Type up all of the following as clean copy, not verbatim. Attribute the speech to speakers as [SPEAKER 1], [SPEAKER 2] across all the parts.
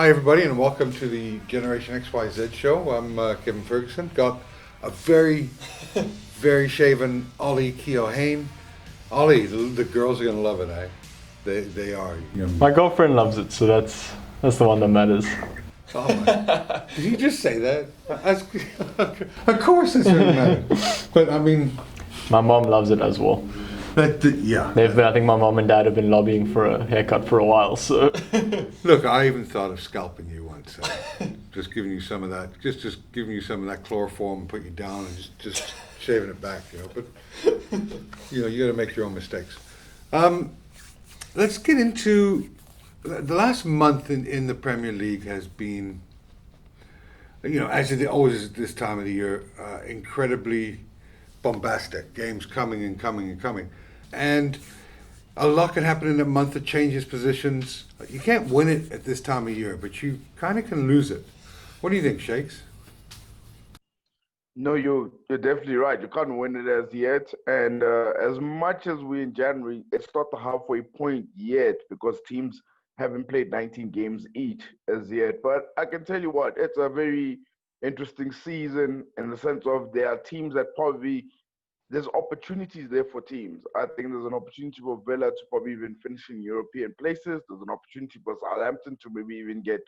[SPEAKER 1] Hi, everybody, and welcome to the Generation XYZ show. I'm Kevin Ferguson. Got a very, very shaven Ollie Keohane. Ollie, the girls are going to love it, eh? They are.
[SPEAKER 2] My girlfriend loves it, so that's the one that matters.
[SPEAKER 1] Oh my. Did you just say that? Of course it's going to matter. But, I mean...
[SPEAKER 2] My mom loves it as well.
[SPEAKER 1] Yeah.
[SPEAKER 2] I think my mom and dad have been lobbying for a haircut for a while, so...
[SPEAKER 1] Look, I even thought of scalping you once. Just giving you some of that, just giving you some of that chloroform and put you down and just shaving it back, But, you got to make your own mistakes. Let's get into... The last month in the Premier League has been, as it always is this time of the year, incredibly bombastic. Games coming and coming and coming. And a lot can happen in a month that changes positions. You can't win it at this time of year, but you kind of can lose it. What do you think, Shakes?
[SPEAKER 3] No, you're definitely right. You can't win it as yet. And as much as we're in January, it's not the halfway point yet because teams haven't played 19 games each as yet. But I can tell you what, it's a very interesting season in the sense of there are teams that probably, there's opportunities there for teams. I think there's an opportunity for Villa to probably even finish in European places. There's an opportunity for Southampton to maybe even get,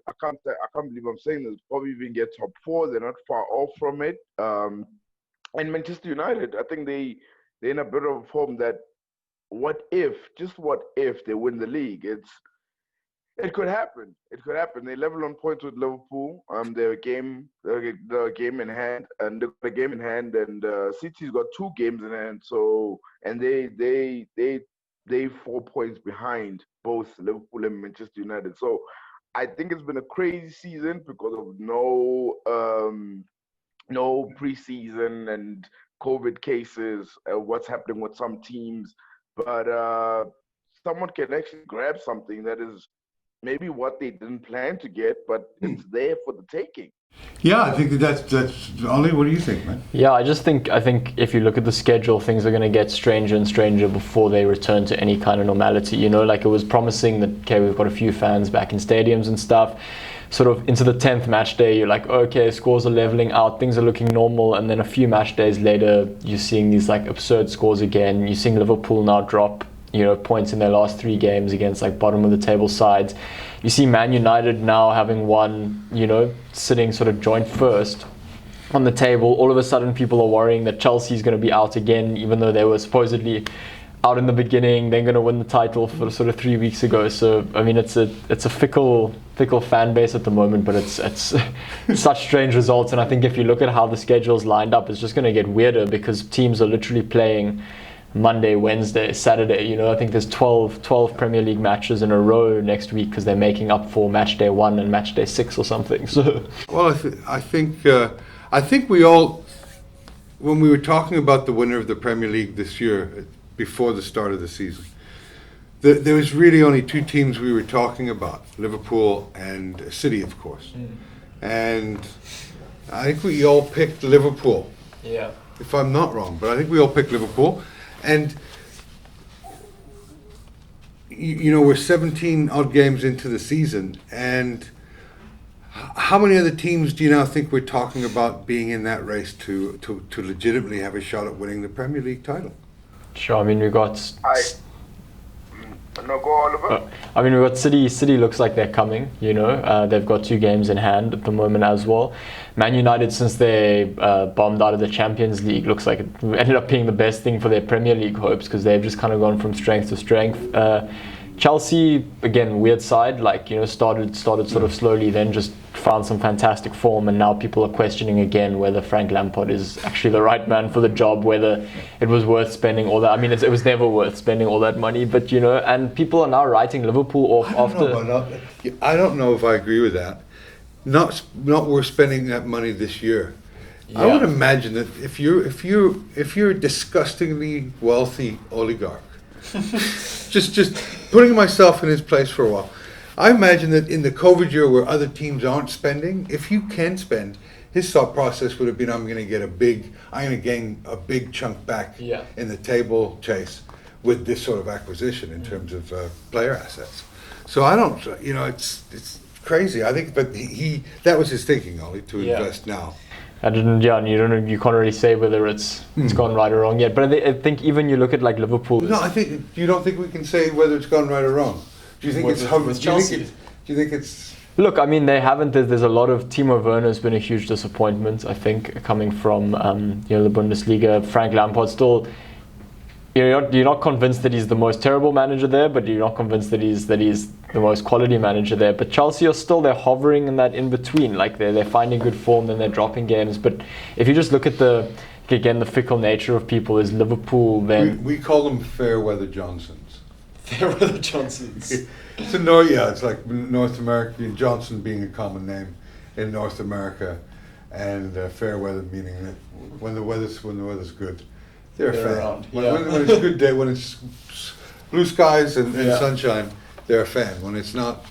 [SPEAKER 3] I can't believe I'm saying this, probably even get top four. They're not far off from it. And Manchester United, I think they're in a bit of a form that just what if they win the league? It could happen. It could happen. They level on points with Liverpool. They're a game in hand, and City's got 2 games in hand. So, and they 4 points behind both Liverpool and Manchester United. So, I think it's been a crazy season because of no preseason and COVID cases. What's happening with some teams? But someone can actually grab something that is maybe what they didn't plan to get, but it's there for the taking.
[SPEAKER 1] Yeah, I think that's Ollie. What do you think, man?
[SPEAKER 2] Yeah, I think if you look at the schedule, things are going to get stranger and stranger before they return to any kind of normality. Like it was promising that, okay, we've got a few fans back in stadiums and stuff. Sort of into the 10th match day, you're like, okay, scores are leveling out, things are looking normal, and then a few match days later, you're seeing these like absurd scores again. You're seeing Liverpool now drop, points in their last 3 games against like bottom of the table sides. You see Man United now having won, sitting sort of joint first on the table. All of a sudden, people are worrying that Chelsea's going to be out again, even though they were supposedly out in the beginning. They're going to win the title for sort of 3 weeks ago. So I mean, it's a fickle fan base at the moment, but it's such strange results. And I think if you look at how the schedule's lined up, it's just going to get weirder because teams are literally playing Monday, Wednesday, Saturday. I think there's 12 Premier League matches in a row next week because they're making up for match day 1 and match day 6 or something. So,
[SPEAKER 1] well, I think we all, when we were talking about the winner of the Premier League this year, before the start of the season, there was really only 2 teams we were talking about: Liverpool and City, of course. And I think we all picked Liverpool.
[SPEAKER 2] Yeah.
[SPEAKER 1] If I'm not wrong, but I think we all picked Liverpool. And, we're 17 odd games into the season. And how many other teams do you now think we're talking about being in that race to legitimately have a shot at winning the Premier League title?
[SPEAKER 2] Sure, I mean, we've got...
[SPEAKER 3] No, go Oliver.
[SPEAKER 2] We've got City. City looks like they're coming, They've got 2 games in hand at the moment as well. Man United, since they bombed out of the Champions League, looks like it ended up being the best thing for their Premier League hopes because they've just kind of gone from strength to strength. Chelsea, again, weird side, started sort of slowly, then just found some fantastic form, and now people are questioning again whether Frank Lampard is actually the right man for the job, whether it was worth spending all that. I mean, it was never worth spending all that money, but and people are now writing Liverpool off after.
[SPEAKER 1] I don't know if I agree with that. Not worth spending that money this year. Yeah. I would imagine that if you're a disgustingly wealthy oligarch. just putting myself in his place for a while. I imagine that in the COVID year where other teams aren't spending, if you can spend, his thought process would have been, I'm going to gain a big chunk back in the table chase with this sort of acquisition in terms of player assets. So I don't, it's crazy. I think, but he that was his thinking, Ollie, to invest now.
[SPEAKER 2] And you can't really say whether it's gone right or wrong yet. But I think even you look at like Liverpool.
[SPEAKER 1] No, I think you don't think we can say whether it's gone right or wrong. Do you think it's
[SPEAKER 4] with Chelsea?
[SPEAKER 1] Do you think it's?
[SPEAKER 2] Look, I mean, they haven't. There's a lot of. Timo Werner's been a huge disappointment. I think coming from the Bundesliga. Frank Lampard still. You're not convinced that he's the most terrible manager there, but you're not convinced that he's the most quality manager there. But Chelsea are still, they're hovering in that in between. Like they're finding good form, then they're dropping games. But if you just look at the fickle nature of people, is Liverpool then?
[SPEAKER 1] We call them Fairweather Johnsons.
[SPEAKER 4] Fairweather Johnsons.
[SPEAKER 1] It's like North America, Johnson being a common name in North America, and Fairweather meaning that when the weather's good. They're a fan.
[SPEAKER 4] Around.
[SPEAKER 1] When it's a good day, when it's blue skies and sunshine, they're a fan. When it's not,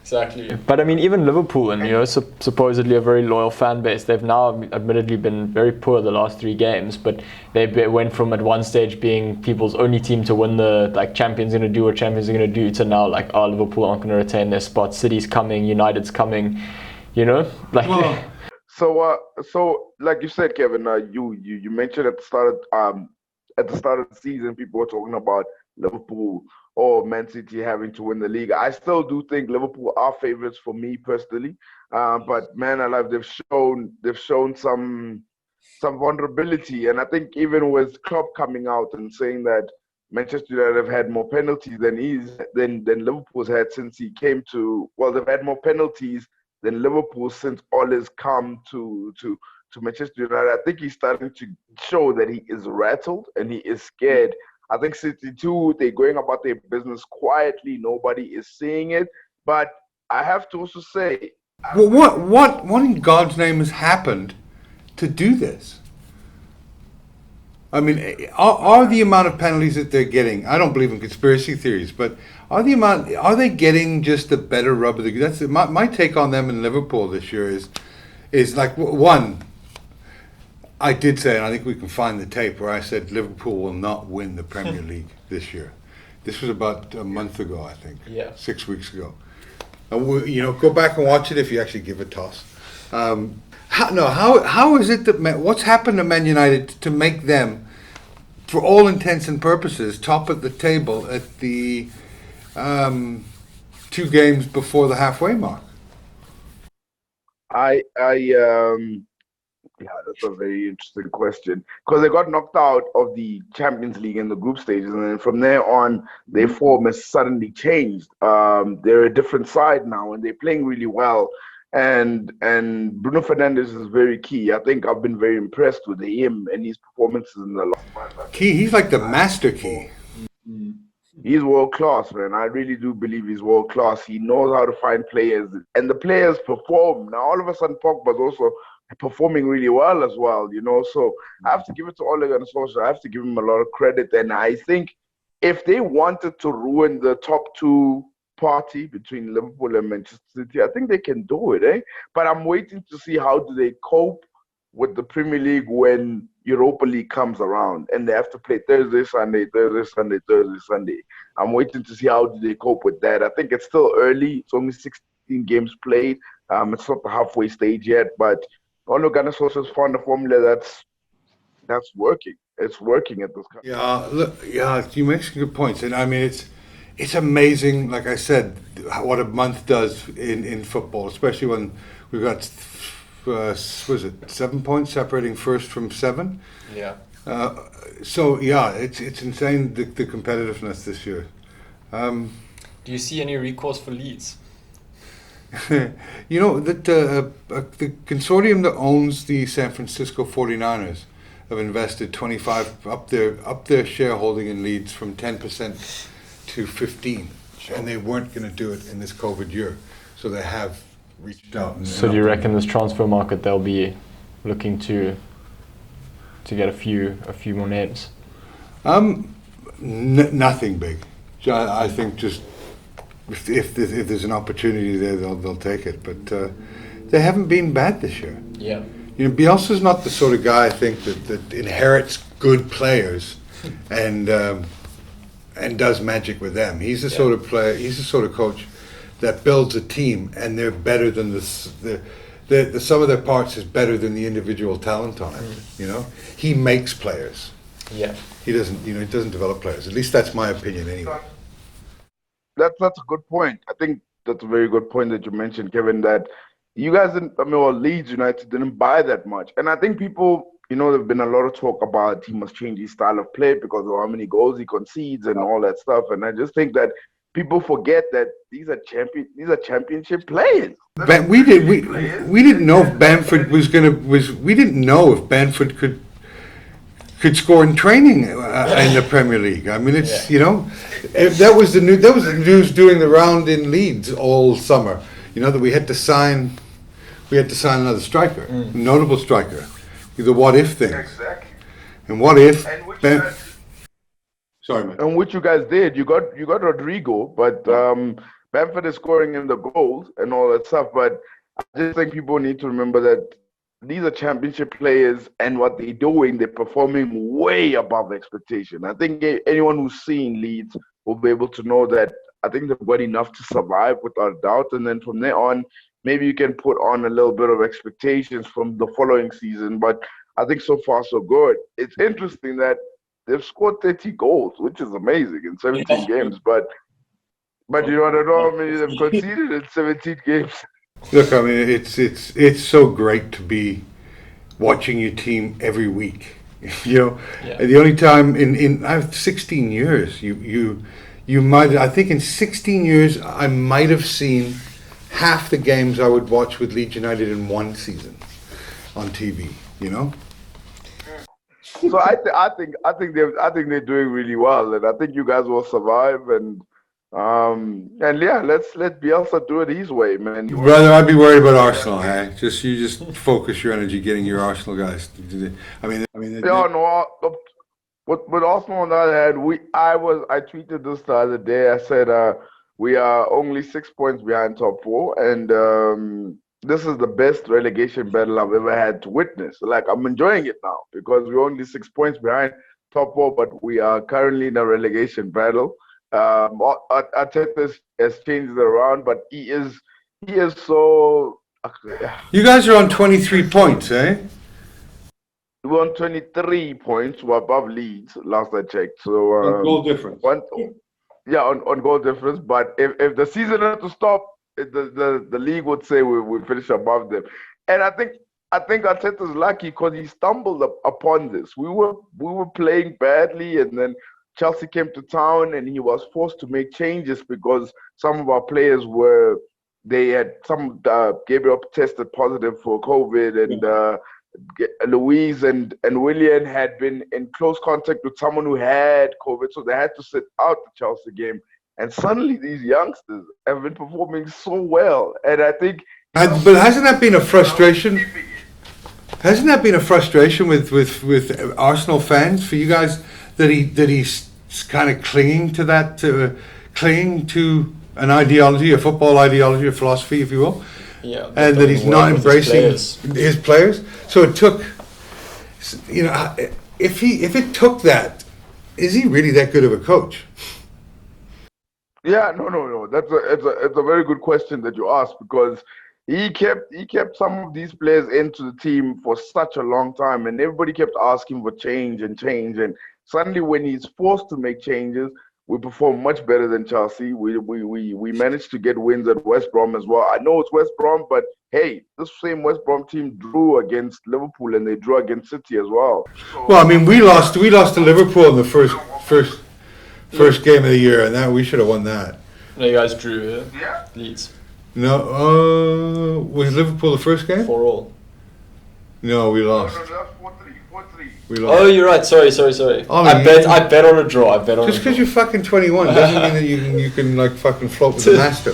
[SPEAKER 4] Exactly.
[SPEAKER 2] But I mean, even Liverpool, and supposedly a very loyal fan base, they've now admittedly been very poor the last 3 games. But they went from at one stage being people's only team to win the Champions going to do what Champions are going to do, to now Liverpool aren't going to retain their spot. City's coming, United's coming,
[SPEAKER 3] So, like you said, Kevin, you mentioned at the start of the season, people were talking about Liverpool or Man City having to win the league. I still do think Liverpool are favorites for me personally, but man alive, they've shown some vulnerability, and I think even with Klopp coming out and saying that Manchester United have had more penalties than Liverpool's had since he came to. Well, they've had more penalties than Liverpool since all has come to Manchester United. I think he's starting to show that he is rattled and he is scared. I think City too, they're going about their business quietly. Nobody is seeing it. But I have to also say...
[SPEAKER 1] Well, what in God's name has happened to do this? I mean, are the amount of penalties that they're getting, I don't believe in conspiracy theories, but are they getting just the better rub of the... That's my take on them in Liverpool this year is like, one, I did say, and I think we can find the tape, where I said Liverpool will not win the Premier League this year. This was about a month ago, I think.
[SPEAKER 4] Yeah.
[SPEAKER 1] 6 weeks ago. And go back and watch it if you actually give a toss. How is it that what's happened to Man United to make them, for all intents and purposes, top of the table at the 2 games before the halfway mark?
[SPEAKER 3] Yeah, that's a very interesting question, because they got knocked out of the Champions League in the group stages, and then from there on, their form has suddenly changed. They're a different side now, and they're playing really well. And Bruno Fernandes is very key. I think I've been very impressed with him and his performances in the last month.
[SPEAKER 1] He's like the master key.
[SPEAKER 3] He's world class, man. I really do believe he's world class. He knows how to find players, and the players perform. Now, all of a sudden, Pogba's also performing really well as well, So I have to give it to Ole Gunnar Solskjaer. I have to give him a lot of credit. And I think if they wanted to ruin the top 2 party between Liverpool and Manchester City, I think they can do it, But I'm waiting to see how do they cope with the Premier League when Europa League comes around and they have to play Thursday, Sunday. I'm waiting to see how do they cope with that. I think it's still early. It's only 16 games played. It's not the halfway stage yet, but Ole Gunnar Solskjaer's found a formula that's working. It's working at this time.
[SPEAKER 1] Yeah, look, you make some good points, and I mean it's amazing. Like I said, what a month does in football, especially when we've got 7 points separating first from 7.
[SPEAKER 4] Yeah.
[SPEAKER 1] It's insane the competitiveness this year.
[SPEAKER 4] Do you see any recourse for Leeds?
[SPEAKER 1] That the consortium that owns the San Francisco 49ers have invested 25 up their shareholding in Leeds from 10% to 15%, and they weren't going to do it in this COVID year, so they have reached out.
[SPEAKER 2] So do you reckon this transfer market they'll be looking to get a few more names?
[SPEAKER 1] Nothing big. I think just. If there's an opportunity there, they'll take it. But they haven't been bad this year.
[SPEAKER 4] Yeah.
[SPEAKER 1] Bielsa's not the sort of guy, I think, that inherits good players and does magic with them. He's the sort of player. He's the sort of coach that builds a team, and they're better than the sum of their parts is better than the individual talent on it. You know, he makes players.
[SPEAKER 2] Yeah.
[SPEAKER 1] He doesn't. You know, he doesn't develop players. At least that's my opinion, anyway.
[SPEAKER 3] That's a good point. I think that's a very good point that you mentioned, Kevin, that you guys didn't, well, Leeds United didn't buy that much. And I think people, there's been a lot of talk about he must change his style of play because of how many goals he concedes and all that stuff. And I just think that people forget that these are championship players.
[SPEAKER 1] But we didn't know if Bamford we didn't know if Bamford could score in training in the Premier League. I mean, it's that was the news doing the round in Leeds all summer. That we had to sign another striker, notable striker. The what if thing.
[SPEAKER 3] Exactly.
[SPEAKER 1] And what if? Sorry, man.
[SPEAKER 3] And which you guys did. You got Rodrigo, but Bamford is scoring in the goals and all that stuff. But I just think people need to remember that these are championship players, and what they're doing, they're performing way above expectation. I think anyone who's seen Leeds will be able to know that I think they've got enough to survive without a doubt. And then from there on, maybe you can put on a little bit of expectations from the following season. But I think so far, so good. It's interesting that they've scored 30 goals, which is amazing in 17 games. But you want to know how many they've conceded in 17 games?
[SPEAKER 1] Look, I mean, it's so great to be watching your team every week. The only time in I have 16 years, you might, I think in 16 years I might have seen half the games I would watch with Leeds United in one season on TV.
[SPEAKER 3] So I think they're doing really well, and I think you guys will survive. And yeah, let's let Bielsa do it his way, man.
[SPEAKER 1] Brother, I'd be worried about Arsenal. Hey, you just focus your energy getting your Arsenal guys. I mean.
[SPEAKER 3] No. With Arsenal on the other hand, I tweeted this the other day. I said we are only 6 points behind top four, and this is the best relegation battle I've ever had to witness. Like, I'm enjoying it now because we're only 6 points behind top four, but we are currently in a relegation battle. Arteta has changed it around, but he is so.
[SPEAKER 1] You guys are on 23 points, eh?
[SPEAKER 3] We're on 23 points. We're above Leeds last I checked. So
[SPEAKER 1] on goal difference.
[SPEAKER 3] On goal difference. But if the season had to stop, the league would say we finish above them. And I think Arteta's lucky because he stumbled upon this. We were playing badly, and then Chelsea came to town, and he was forced to make changes because some of our players Gabriel tested positive for COVID, and Louise and Willian had been in close contact with someone who had COVID, so they had to sit out the Chelsea game. And suddenly these youngsters have been performing so well. And I think...
[SPEAKER 1] But hasn't that been a frustration? Hasn't that been a frustration with Arsenal fans for you guys that he's kind of clinging to an ideology, a football ideology, a philosophy, if you will?
[SPEAKER 2] Yeah,
[SPEAKER 1] and that he's not embracing his players. So it took, if it took that, is he really that good of a coach?
[SPEAKER 3] Yeah, no. It's a very good question that you asked, because he kept some of these players into the team for such a long time, and everybody kept asking for change, and suddenly when he's forced to make changes, we perform much better than Chelsea. We managed to get wins at West Brom as well. I know it's West Brom, but hey, this same West Brom team drew against Liverpool, and they drew against City as well.
[SPEAKER 1] Well, I mean, we lost to Liverpool in the first game of the year, and that we should have won that.
[SPEAKER 2] No, you guys drew. Yeah. Leeds.
[SPEAKER 1] No, was Liverpool the first game?
[SPEAKER 2] 4-4.
[SPEAKER 1] No, we lost.
[SPEAKER 3] No, 4-3.
[SPEAKER 1] We lost.
[SPEAKER 2] Oh, you're right. Sorry.
[SPEAKER 1] Oh,
[SPEAKER 2] I bet on a draw.
[SPEAKER 1] Just because you're fucking 21 doesn't mean that you can like fucking float with the master.